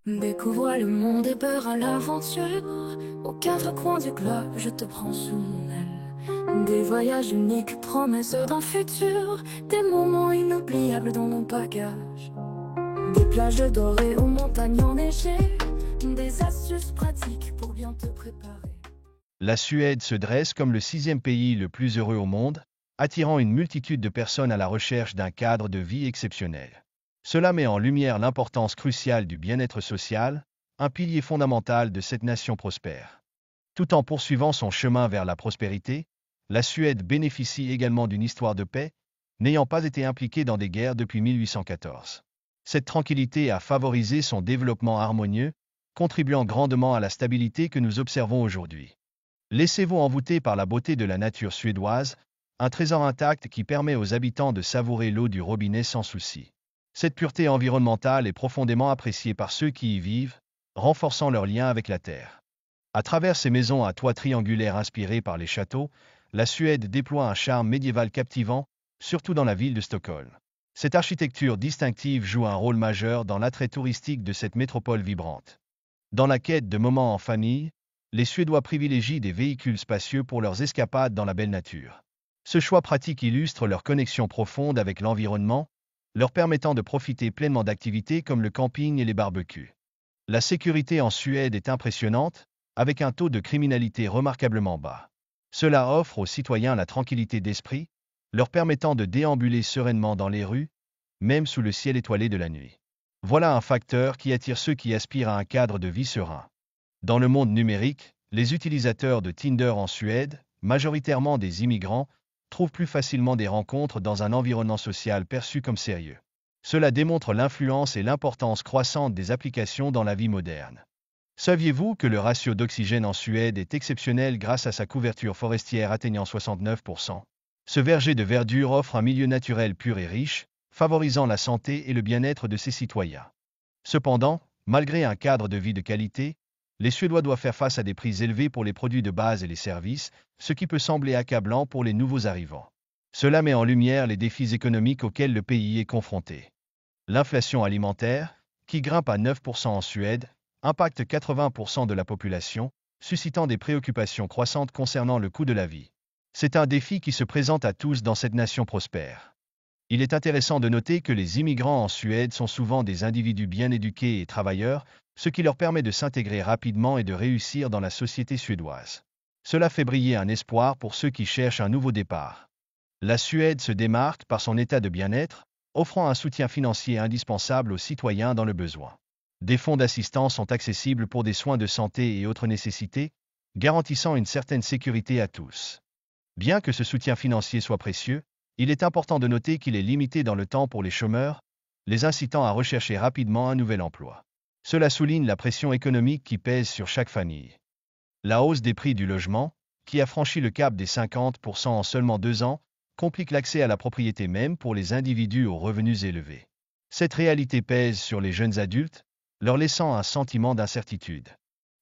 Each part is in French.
Découvre le monde et peur à l'aventure. Aux quatre coins du globe, je te prends sous mon aile. Des voyages uniques, promesses d'un futur. Des moments inoubliables dans mon bagage. Des plages dorées aux montagnes enneigées. Des astuces pratiques pour bien te préparer. La Suède se dresse comme le 6e pays le plus heureux au monde, attirant une multitude de personnes à la recherche d'un cadre de vie exceptionnel. Cela met en lumière l'importance cruciale du bien-être social, un pilier fondamental de cette nation prospère. Tout en poursuivant son chemin vers la prospérité, la Suède bénéficie également d'une histoire de paix, n'ayant pas été impliquée dans des guerres depuis 1814. Cette tranquillité a favorisé son développement harmonieux, contribuant grandement à la stabilité que nous observons aujourd'hui. Laissez-vous envoûter par la beauté de la nature suédoise, un trésor intact qui permet aux habitants de savourer l'eau du robinet sans souci. Cette pureté environnementale est profondément appréciée par ceux qui y vivent, renforçant leur lien avec la terre. À travers ces maisons à toit triangulaire inspirées par les châteaux, la Suède déploie un charme médiéval captivant, surtout dans la ville de Stockholm. Cette architecture distinctive joue un rôle majeur dans l'attrait touristique de cette métropole vibrante. Dans la quête de moments en famille, les Suédois privilégient des véhicules spacieux pour leurs escapades dans la belle nature. Ce choix pratique illustre leur connexion profonde avec l'environnement, leur permettant de profiter pleinement d'activités comme le camping et les barbecues. La sécurité en Suède est impressionnante, avec un taux de criminalité remarquablement bas. Cela offre aux citoyens la tranquillité d'esprit, leur permettant de déambuler sereinement dans les rues, même sous le ciel étoilé de la nuit. Voilà un facteur qui attire ceux qui aspirent à un cadre de vie serein. Dans le monde numérique, les utilisateurs de Tinder en Suède, majoritairement des immigrants, trouvent plus facilement des rencontres dans un environnement social perçu comme sérieux. Cela démontre l'influence et l'importance croissante des applications dans la vie moderne. Saviez-vous que le ratio d'oxygène en Suède est exceptionnel grâce à sa couverture forestière atteignant 69%? Ce verger de verdure offre un milieu naturel pur et riche, favorisant la santé et le bien-être de ses citoyens. Cependant, malgré un cadre de vie de qualité, les Suédois doivent faire face à des prix élevés pour les produits de base et les services, ce qui peut sembler accablant pour les nouveaux arrivants. Cela met en lumière les défis économiques auxquels le pays est confronté. L'inflation alimentaire, qui grimpe à 9% en Suède, impacte 80% de la population, suscitant des préoccupations croissantes concernant le coût de la vie. C'est un défi qui se présente à tous dans cette nation prospère. Il est intéressant de noter que les immigrants en Suède sont souvent des individus bien éduqués et travailleurs, ce qui leur permet de s'intégrer rapidement et de réussir dans la société suédoise. Cela fait briller un espoir pour ceux qui cherchent un nouveau départ. La Suède se démarque par son état de bien-être, offrant un soutien financier indispensable aux citoyens dans le besoin. Des fonds d'assistance sont accessibles pour des soins de santé et autres nécessités, garantissant une certaine sécurité à tous. Bien que ce soutien financier soit précieux, il est important de noter qu'il est limité dans le temps pour les chômeurs, les incitant à rechercher rapidement un nouvel emploi. Cela souligne la pression économique qui pèse sur chaque famille. La hausse des prix du logement, qui a franchi le cap des 50% en seulement 2 ans, complique l'accès à la propriété même pour les individus aux revenus élevés. Cette réalité pèse sur les jeunes adultes, leur laissant un sentiment d'incertitude.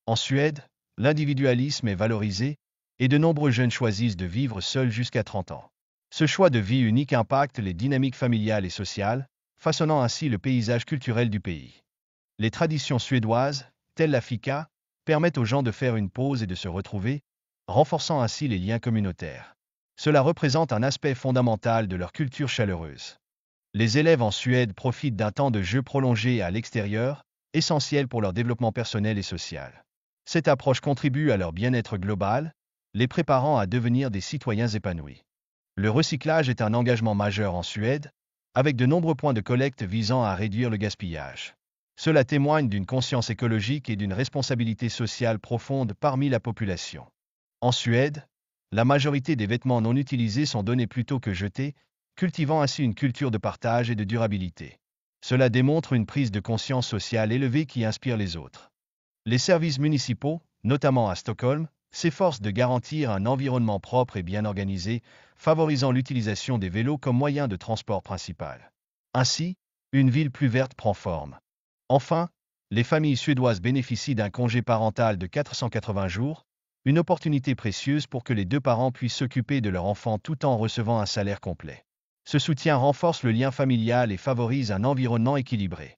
En Suède, l'individualisme est valorisé, et de nombreux jeunes choisissent de vivre seuls jusqu'à 30 ans. Ce choix de vie unique impacte les dynamiques familiales et sociales, façonnant ainsi le paysage culturel du pays. Les traditions suédoises, telles la fika, permettent aux gens de faire une pause et de se retrouver, renforçant ainsi les liens communautaires. Cela représente un aspect fondamental de leur culture chaleureuse. Les élèves en Suède profitent d'un temps de jeu prolongé à l'extérieur, essentiel pour leur développement personnel et social. Cette approche contribue à leur bien-être global, les préparant à devenir des citoyens épanouis. Le recyclage est un engagement majeur en Suède, avec de nombreux points de collecte visant à réduire le gaspillage. Cela témoigne d'une conscience écologique et d'une responsabilité sociale profonde parmi la population. En Suède, la majorité des vêtements non utilisés sont donnés plutôt que jetés, cultivant ainsi une culture de partage et de durabilité. Cela démontre une prise de conscience sociale élevée qui inspire les autres. Les services municipaux, notamment à Stockholm, s'efforcent de garantir un environnement propre et bien organisé, favorisant l'utilisation des vélos comme moyen de transport principal. Ainsi, une ville plus verte prend forme. Enfin, les familles suédoises bénéficient d'un congé parental de 480 jours, une opportunité précieuse pour que les deux parents puissent s'occuper de leur enfant tout en recevant un salaire complet. Ce soutien renforce le lien familial et favorise un environnement équilibré.